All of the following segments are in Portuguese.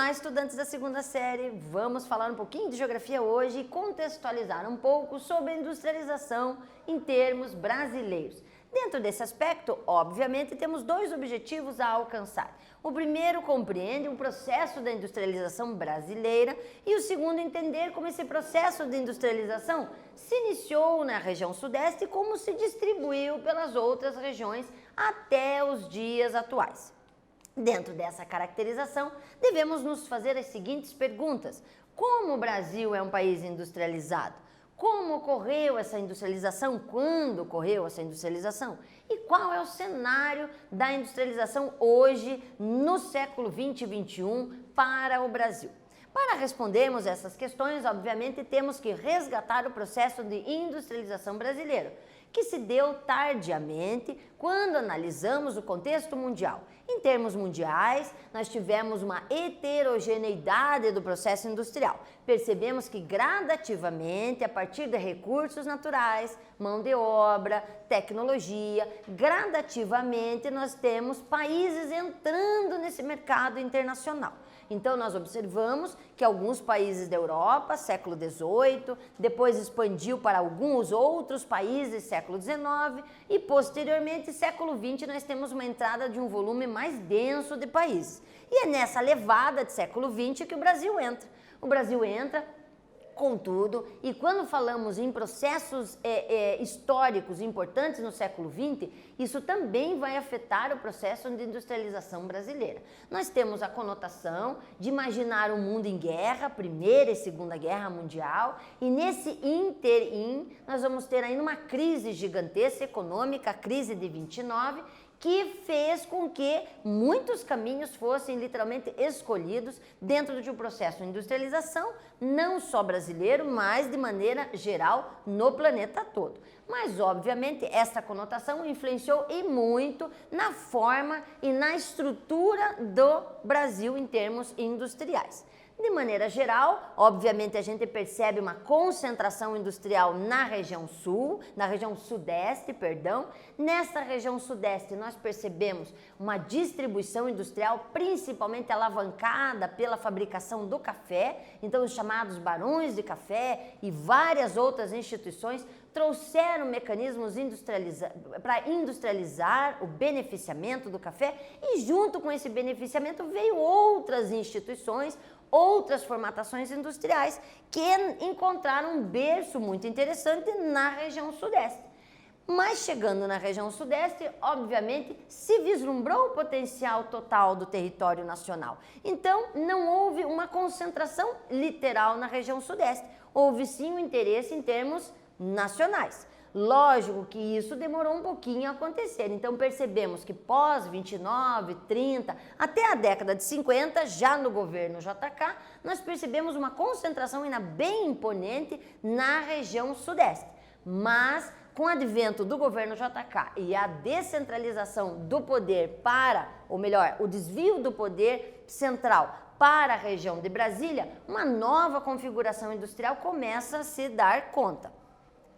Olá, estudantes da segunda série! Vamos falar um pouquinho de geografia hoje e contextualizar um pouco sobre a industrialização em termos brasileiros. Dentro desse aspecto, obviamente, temos dois objetivos a alcançar. O primeiro compreende o processo da industrialização brasileira e o segundo entender como esse processo de industrialização se iniciou na região sudeste e como se distribuiu pelas outras regiões até os dias atuais. Dentro dessa caracterização, devemos nos fazer as seguintes perguntas. Como o Brasil é um país industrializado? Como ocorreu essa industrialização? Quando ocorreu essa industrialização? E qual é o cenário da industrialização hoje, no século 20 e 21, para o Brasil? Para respondermos essas questões, obviamente, temos que resgatar o processo de industrialização brasileiro, que se deu tardiamente quando analisamos o contexto mundial. Em termos mundiais, nós tivemos uma heterogeneidade do processo industrial. Percebemos que gradativamente, a partir de recursos naturais, mão de obra, tecnologia, gradativamente nós temos países entrando nesse mercado internacional. Então, nós observamos que alguns países da Europa, século XVIII, depois expandiu para alguns outros países, século XIX, e posteriormente, século XX, nós temos uma entrada de um volume mais denso de países. E é nessa levada de século XX que o Brasil entra. O Brasil entra, contudo, e quando falamos em processos históricos importantes no século XX, isso também vai afetar o processo de industrialização brasileira. Nós temos a conotação de imaginar um mundo em guerra, Primeira e Segunda Guerra Mundial, e nesse interim nós vamos ter ainda uma crise gigantesca econômica, a crise de 29, que fez com que muitos caminhos fossem literalmente escolhidos dentro de um processo de industrialização, não só brasileiro, mas de maneira geral no planeta todo. Mas, obviamente, essa conotação influenciou e muito na forma e na estrutura do Brasil em termos industriais. De maneira geral, obviamente a gente percebe uma concentração industrial na região sul, na região sudeste, perdão. Nessa região sudeste nós percebemos uma distribuição industrial principalmente alavancada pela fabricação do café, então os chamados barões de café e várias outras instituições trouxeram mecanismos para industrializar o beneficiamento do café e junto com esse beneficiamento veio outras instituições, outras formatações industriais que encontraram um berço muito interessante na região sudeste. Mas chegando na região sudeste, obviamente, se vislumbrou o potencial total do território nacional. Então, não houve uma concentração literal na região sudeste. Houve sim um interesse em termos nacionais. Lógico que isso demorou um pouquinho a acontecer, então percebemos que pós 29, 30, até a década de 50, já no governo JK, nós percebemos uma concentração ainda bem imponente na região sudeste. Mas com o advento do governo JK e a descentralização do poder para, ou melhor, o desvio do poder central para a região de Brasília, uma nova configuração industrial começa a se dar conta.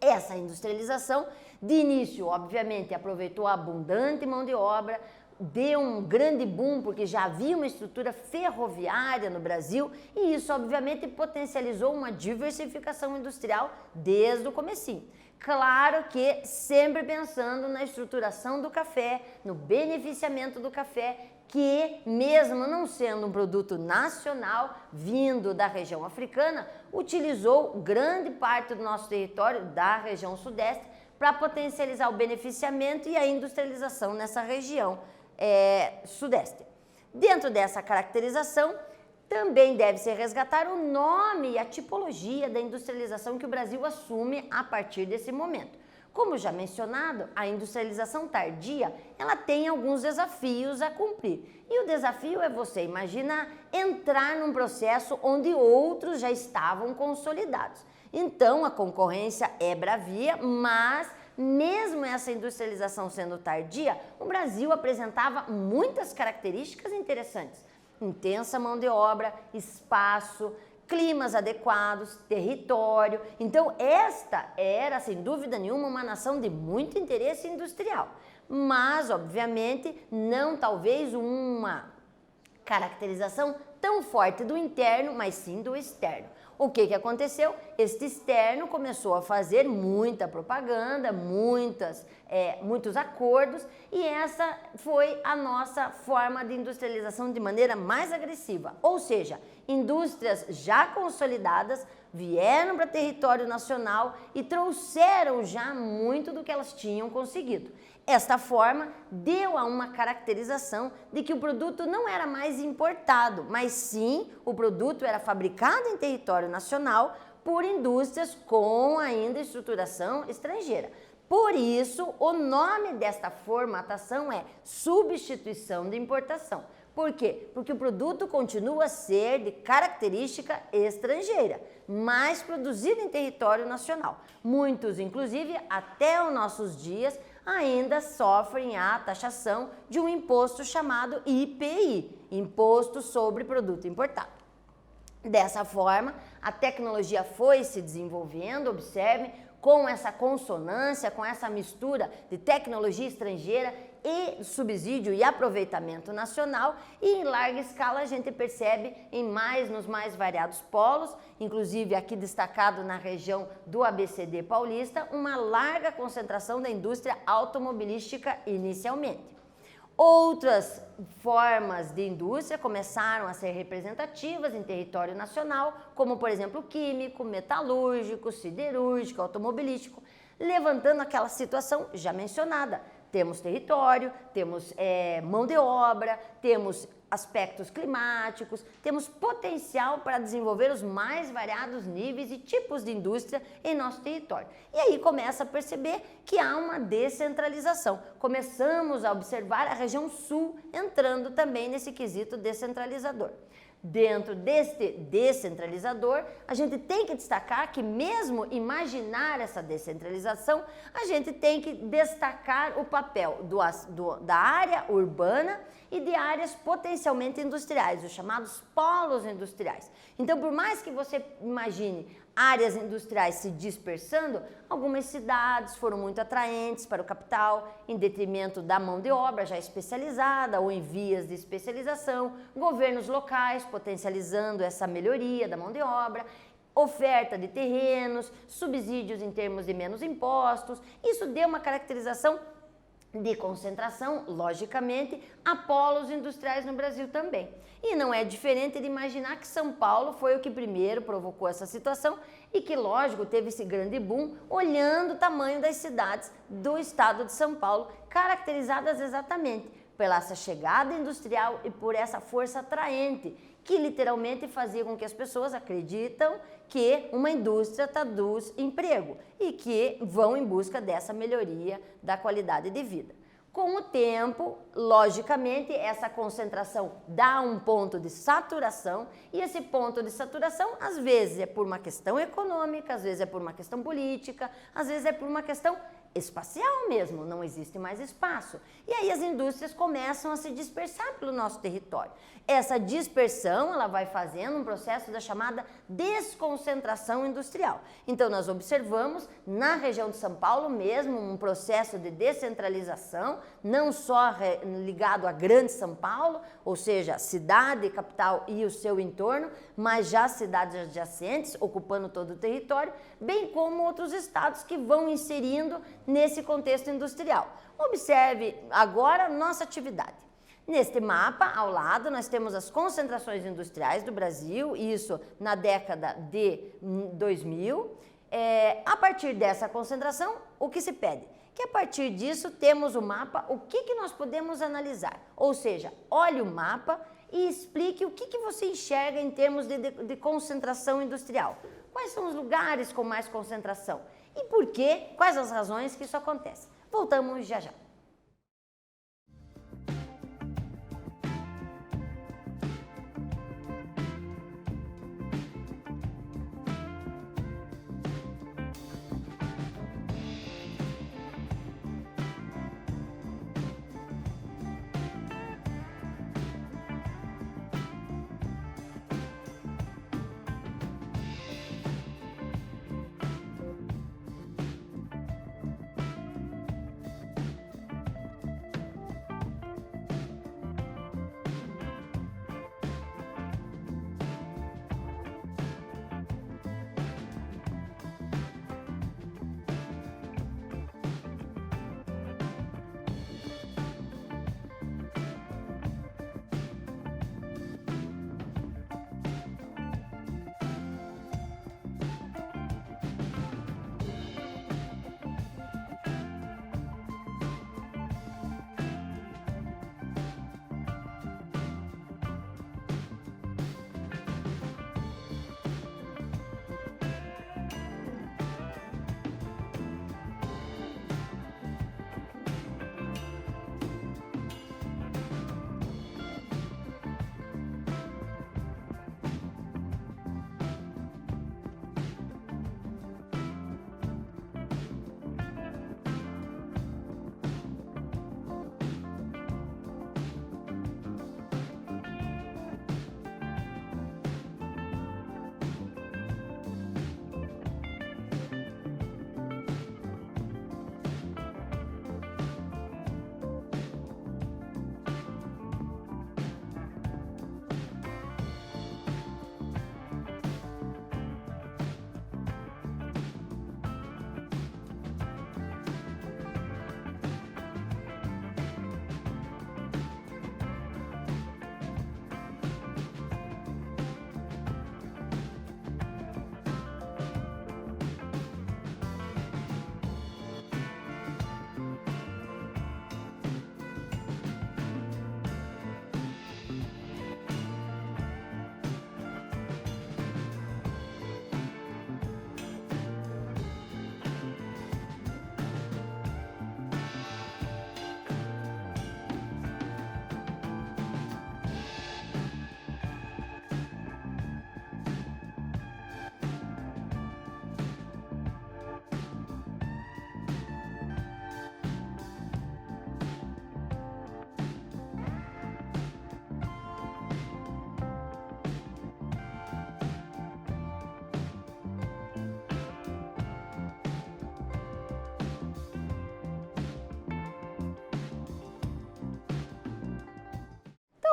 Essa industrialização, de início, obviamente, aproveitou a abundante mão de obra, deu um grande boom porque já havia uma estrutura ferroviária no Brasil e isso, obviamente, potencializou uma diversificação industrial desde o comecinho. Claro que sempre pensando na estruturação do café, no beneficiamento do café, que mesmo não sendo um produto nacional, vindo da região africana, utilizou grande parte do nosso território da região sudeste para potencializar o beneficiamento e a industrialização nessa região sudeste. Dentro dessa caracterização, também deve-se resgatar o nome e a tipologia da industrialização que o Brasil assume a partir desse momento. Como já mencionado, a industrialização tardia, ela tem alguns desafios a cumprir. E o desafio é você imaginar entrar num processo onde outros já estavam consolidados. Então, a concorrência é bravia, mas mesmo essa industrialização sendo tardia, o Brasil apresentava muitas características interessantes. Intensa mão de obra, espaço, climas adequados, território. Então, esta era, sem dúvida nenhuma, uma nação de muito interesse industrial. Mas, obviamente, não talvez uma caracterização tão forte do interno, mas sim do externo. O que aconteceu? Este externo começou a fazer muita propaganda, muitos acordos, e essa foi a nossa forma de industrialização de maneira mais agressiva. Ou seja, indústrias já consolidadas vieram para território nacional e trouxeram já muito do que elas tinham conseguido. Esta forma deu a uma caracterização de que o produto não era mais importado, mas sim o produto era fabricado em território nacional por indústrias com ainda estruturação estrangeira. Por isso, o nome desta formatação é substituição de importação. Por quê? Porque o produto continua a ser de característica estrangeira, mas produzido em território nacional. Muitos, inclusive, até os nossos dias, ainda sofrem a taxação de um imposto chamado IPI, Imposto sobre Produto Importado. Dessa forma, a tecnologia foi se desenvolvendo, observe, com essa consonância, com essa mistura de tecnologia estrangeira e subsídio e aproveitamento nacional, e em larga escala a gente percebe nos mais variados polos, inclusive aqui destacado na região do ABCD paulista, uma larga concentração da indústria automobilística inicialmente. Outras formas de indústria começaram a ser representativas em território nacional, como por exemplo químico, metalúrgico, siderúrgico, automobilístico, levantando aquela situação já mencionada. Temos território, temos mão de obra, temos aspectos climáticos, temos potencial para desenvolver os mais variados níveis e tipos de indústria em nosso território. E aí começa a perceber que há uma descentralização. Começamos a observar a região sul entrando também nesse quesito descentralizador. Dentro deste descentralizador, a gente tem que destacar que mesmo imaginar essa descentralização, a gente tem que destacar o papel da área urbana e de áreas potencialmente industriais, os chamados polos industriais. Então, por mais que você imagine áreas industriais se dispersando, algumas cidades foram muito atraentes para o capital, em detrimento da mão de obra já especializada ou em vias de especialização, governos locais potencializando essa melhoria da mão de obra, oferta de terrenos, subsídios em termos de menos impostos. Isso deu uma caracterização de concentração, logicamente, a polos industriais no Brasil também. E não é diferente de imaginar que São Paulo foi o que primeiro provocou essa situação e que, lógico, teve esse grande boom olhando o tamanho das cidades do estado de São Paulo, caracterizadas exatamente pela essa chegada industrial e por essa força atraente, que literalmente fazia com que as pessoas acreditam que uma indústria traduz emprego e que vão em busca dessa melhoria da qualidade de vida. Com o tempo, logicamente, essa concentração dá um ponto de saturação e esse ponto de saturação, às vezes, é por uma questão econômica, às vezes é por uma questão política, às vezes é por uma questão espacial mesmo, não existe mais espaço. E aí as indústrias começam a se dispersar pelo nosso território. Essa dispersão, ela vai fazendo um processo da chamada desconcentração industrial. Então nós observamos na região de São Paulo mesmo um processo de descentralização, não só ligado à grande São Paulo, ou seja, cidade, capital e o seu entorno, mas já cidades adjacentes, ocupando todo o território, bem como outros estados que vão inserindo nesse contexto industrial. Observe agora nossa atividade. Neste mapa, ao lado, nós temos as concentrações industriais do Brasil, isso na década de 2000. A partir dessa concentração, o que se pede? Que a partir disso temos o mapa, o que nós podemos analisar. Ou seja, olhe o mapa e explique o que você enxerga em termos de concentração industrial. Quais são os lugares com mais concentração? E por quê? Quais as razões que isso acontece? Voltamos já já.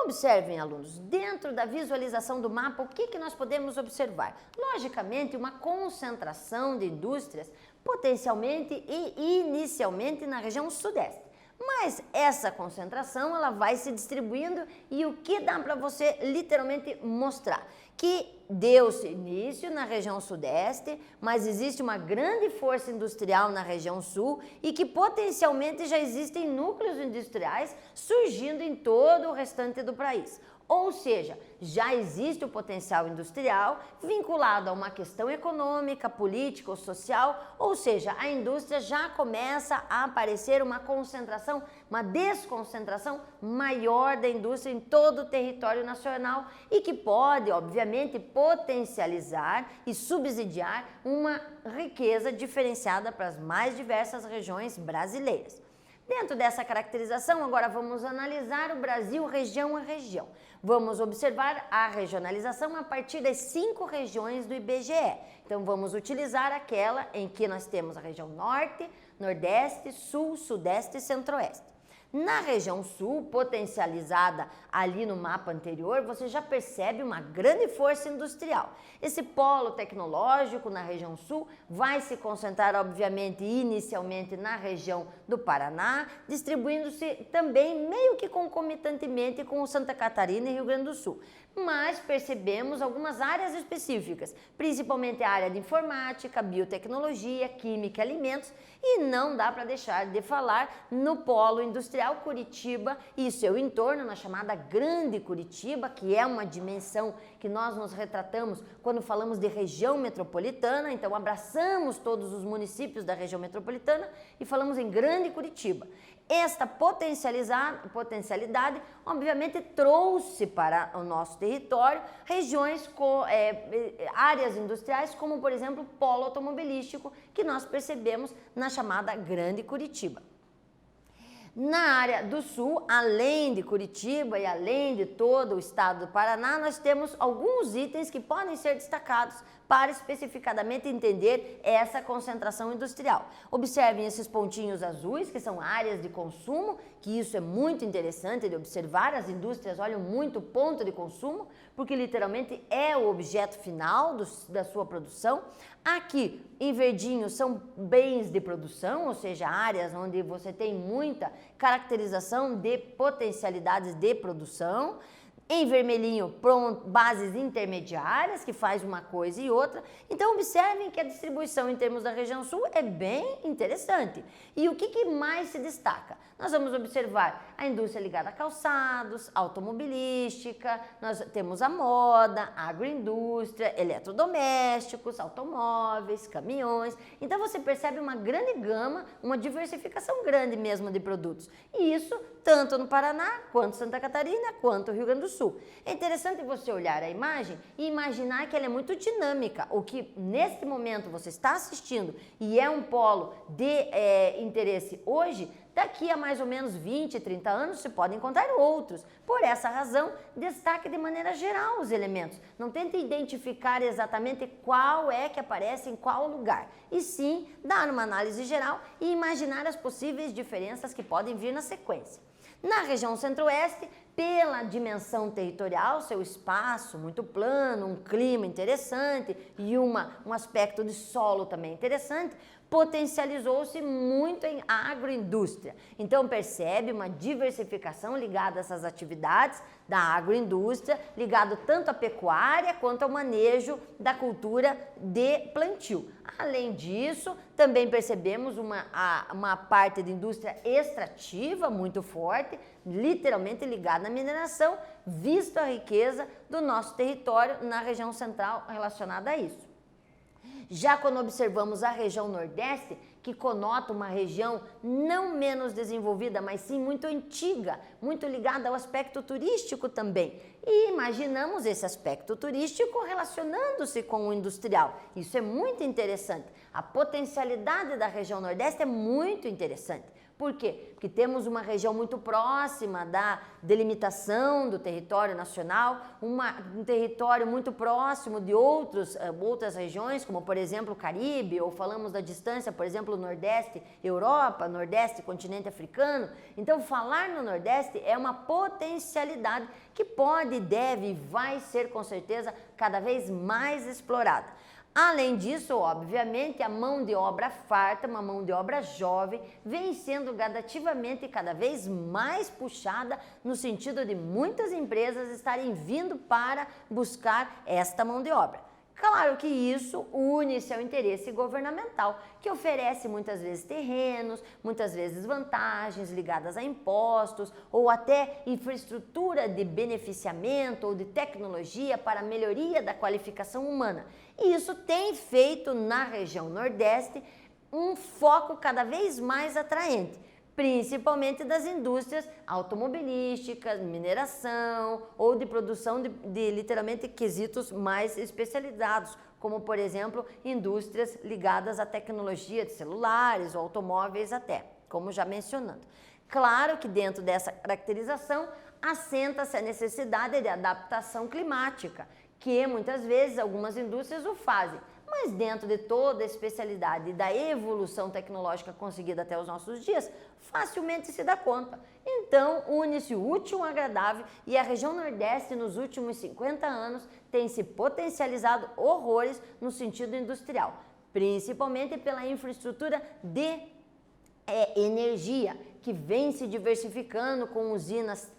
Observem, alunos, dentro da visualização do mapa, o que nós podemos observar? Logicamente, uma concentração de indústrias potencialmente e inicialmente na região sudeste. Mas essa concentração ela vai se distribuindo e o que dá para você literalmente mostrar? Que deu-se início na região sudeste, mas existe uma grande força industrial na região sul e que potencialmente já existem núcleos industriais surgindo em todo o restante do país. Ou seja, já existe o potencial industrial vinculado a uma questão econômica, política ou social, ou seja, a indústria já começa a aparecer uma concentração, uma desconcentração maior da indústria em todo o território nacional e que pode, obviamente, potencializar e subsidiar uma riqueza diferenciada para as mais diversas regiões brasileiras. Dentro dessa caracterização, agora vamos analisar o Brasil região a região. Vamos observar a regionalização a partir das 5 regiões do IBGE. Então, vamos utilizar aquela em que nós temos a região Norte, Nordeste, Sul, Sudeste e Centro-Oeste. Na região sul, potencializada ali no mapa anterior, você já percebe uma grande força industrial. Esse polo tecnológico na região sul vai se concentrar, obviamente, inicialmente na região do Paraná, distribuindo-se também meio que concomitantemente com Santa Catarina e Rio Grande do Sul. Mas percebemos algumas áreas específicas, principalmente a área de informática, biotecnologia, química e alimentos, e não dá para deixar de falar no polo industrial Curitiba e seu entorno, na chamada Grande Curitiba, que é uma dimensão que nós nos retratamos quando falamos de região metropolitana, então abraçamos todos os municípios da região metropolitana e falamos em Grande Curitiba. Esta potencialidade, obviamente, trouxe para o nosso território regiões com áreas industriais, como, por exemplo, o polo automobilístico, que nós percebemos na chamada Grande Curitiba. Na área do sul, além de Curitiba e além de todo o estado do Paraná, nós temos alguns itens que podem ser destacados para especificadamente entender essa concentração industrial. Observem esses pontinhos azuis, que são áreas de consumo, que isso é muito interessante de observar. As indústrias olham muito o ponto de consumo, porque literalmente é o objeto final da sua produção. Aqui, em verdinho, são bens de produção, ou seja, áreas onde você tem muita caracterização de potencialidades de produção. Em vermelhinho, bases intermediárias, que faz uma coisa e outra. Então, observem que a distribuição em termos da região sul é bem interessante. E o que mais se destaca? Nós vamos observar a indústria ligada a calçados, automobilística, nós temos a moda, a agroindústria, eletrodomésticos, automóveis, caminhões. Então, você percebe uma grande gama, uma diversificação grande mesmo de produtos. E isso tanto no Paraná, quanto Santa Catarina, quanto Rio Grande do Sul. É interessante você olhar a imagem e imaginar que ela é muito dinâmica. O que neste momento você está assistindo e é um polo de interesse hoje, daqui a mais ou menos 20, 30 anos se podem encontrar outros. Por essa razão, destaque de maneira geral os elementos. Não tente identificar exatamente qual é que aparece em qual lugar. E sim, dar uma análise geral e imaginar as possíveis diferenças que podem vir na sequência. Na região centro-oeste, pela dimensão territorial, seu espaço muito plano, um clima interessante e um aspecto de solo também interessante, potencializou-se muito em agroindústria. Então percebe uma diversificação ligada a essas atividades da agroindústria, ligado tanto à pecuária quanto ao manejo da cultura de plantio. Além disso, também percebemos uma parte de indústria extrativa muito forte, literalmente ligada à mineração, visto a riqueza do nosso território na região central relacionada a isso. Já quando observamos a região Nordeste, que conota uma região não menos desenvolvida, mas sim muito antiga, muito ligada ao aspecto turístico também. E imaginamos esse aspecto turístico relacionando-se com o industrial. Isso é muito interessante. A potencialidade da região Nordeste é muito interessante. Por quê? Porque temos uma região muito próxima da delimitação do território nacional, um território muito próximo de outras regiões, como por exemplo o Caribe, ou falamos da distância, por exemplo, Nordeste, Europa, Nordeste, continente africano. Então, falar no Nordeste é uma potencialidade que pode, deve e vai ser com certeza cada vez mais explorada. Além disso, obviamente, a mão de obra farta, uma mão de obra jovem, vem sendo gradativamente e cada vez mais puxada no sentido de muitas empresas estarem vindo para buscar esta mão de obra. Claro que isso une-se ao interesse governamental, que oferece muitas vezes terrenos, muitas vezes vantagens ligadas a impostos ou até infraestrutura de beneficiamento ou de tecnologia para a melhoria da qualificação humana. E isso tem feito na região Nordeste um foco cada vez mais atraente, principalmente das indústrias automobilísticas, mineração ou de produção de literalmente quesitos mais especializados, como por exemplo indústrias ligadas à tecnologia de celulares ou automóveis até, como já mencionando. Claro que dentro dessa caracterização assenta-se a necessidade de adaptação climática, que muitas vezes algumas indústrias o fazem, mas dentro de toda a especialidade e da evolução tecnológica conseguida até os nossos dias, facilmente se dá conta. Então, une-se o útil ao agradável e a região Nordeste nos últimos 50 anos tem se potencializado horrores no sentido industrial, principalmente pela infraestrutura de energia, que vem se diversificando com usinas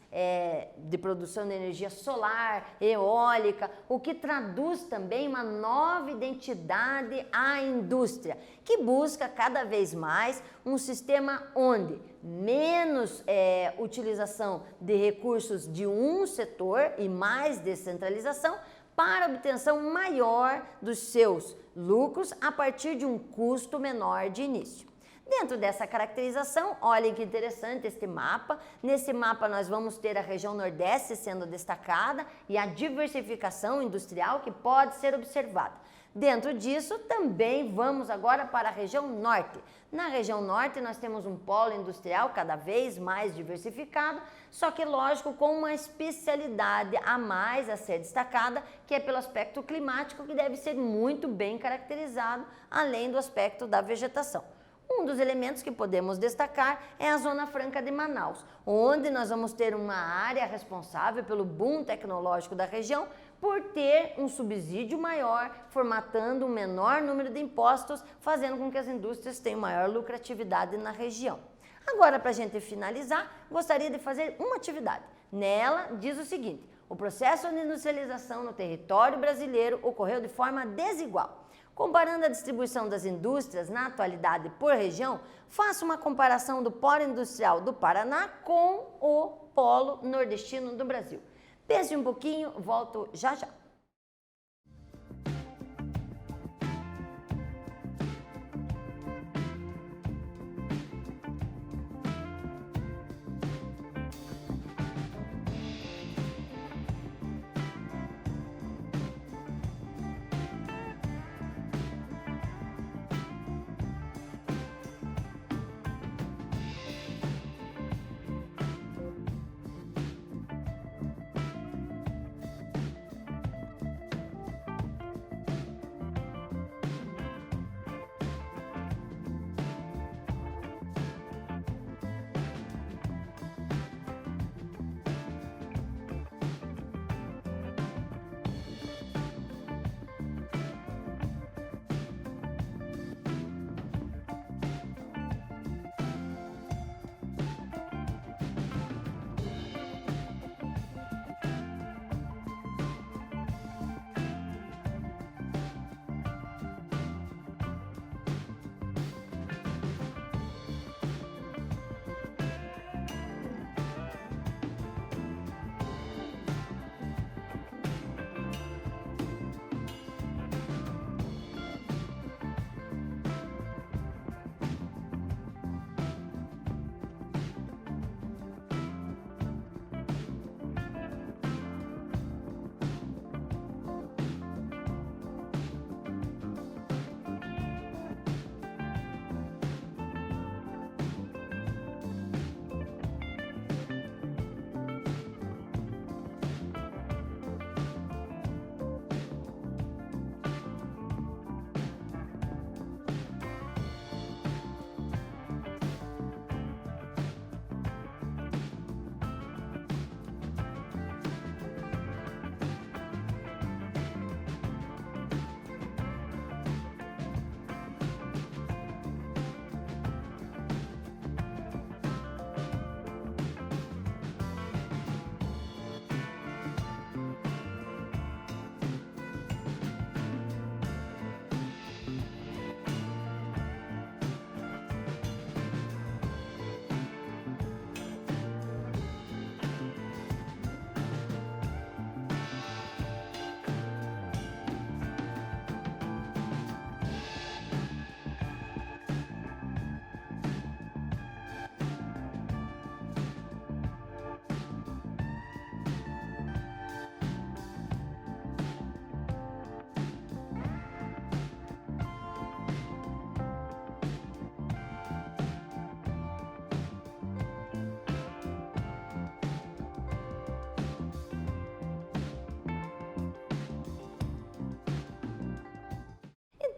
de produção de energia solar, eólica, o que traduz também uma nova identidade à indústria, que busca cada vez mais um sistema onde menos utilização de recursos de um setor e mais descentralização para obtenção maior dos seus lucros a partir de um custo menor de início. Dentro dessa caracterização, olhem que interessante este mapa. Nesse mapa nós vamos ter a região Nordeste sendo destacada e a diversificação industrial que pode ser observada. Dentro disso, também vamos agora para a região Norte. Na região Norte nós temos um polo industrial cada vez mais diversificado, só que lógico com uma especialidade a mais a ser destacada, que é pelo aspecto climático, que deve ser muito bem caracterizado, além do aspecto da vegetação. Um dos elementos que podemos destacar é a Zona Franca de Manaus, onde nós vamos ter uma área responsável pelo boom tecnológico da região por ter um subsídio maior, formatando um menor número de impostos, fazendo com que as indústrias tenham maior lucratividade na região. Agora, para a gente finalizar, gostaria de fazer uma atividade. Nela, diz o seguinte: o processo de industrialização no território brasileiro ocorreu de forma desigual. Comparando a distribuição das indústrias na atualidade por região, faça uma comparação do polo industrial do Paraná com o polo nordestino do Brasil. Pense um pouquinho, volto já já.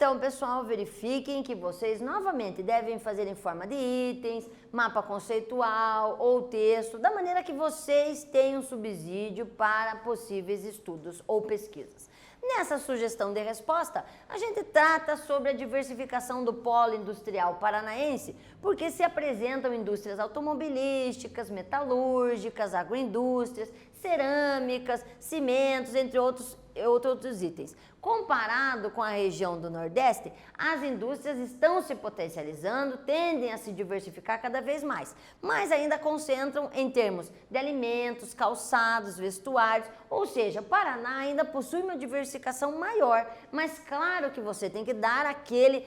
Então, pessoal, verifiquem que vocês novamente devem fazer em forma de itens, mapa conceitual ou texto, da maneira que vocês tenham subsídio para possíveis estudos ou pesquisas. Nessa sugestão de resposta, a gente trata sobre a diversificação do polo industrial paranaense, porque se apresentam indústrias automobilísticas, metalúrgicas, agroindústrias, cerâmicas, cimentos, entre outros itens. Comparado com a região do Nordeste, as indústrias estão se potencializando, tendem a se diversificar cada vez mais, mas ainda concentram em termos de alimentos, calçados, vestuários, ou seja, Paraná ainda possui uma diversificação maior, mas claro que você tem que dar aquela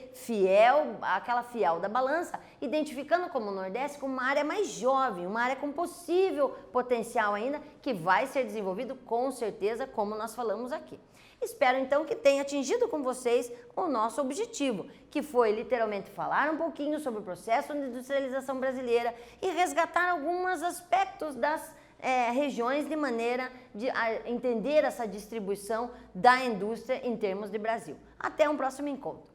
fiel da balança, identificando como o Nordeste como uma área mais jovem, uma área com possível potencial ainda, que vai ser desenvolvido com certeza, como nós falamos aqui. Espero então que tenha atingido com vocês o nosso objetivo, que foi literalmente falar um pouquinho sobre o processo de industrialização brasileira e resgatar alguns aspectos das regiões de maneira de entender essa distribuição da indústria em termos de Brasil. Até um próximo encontro.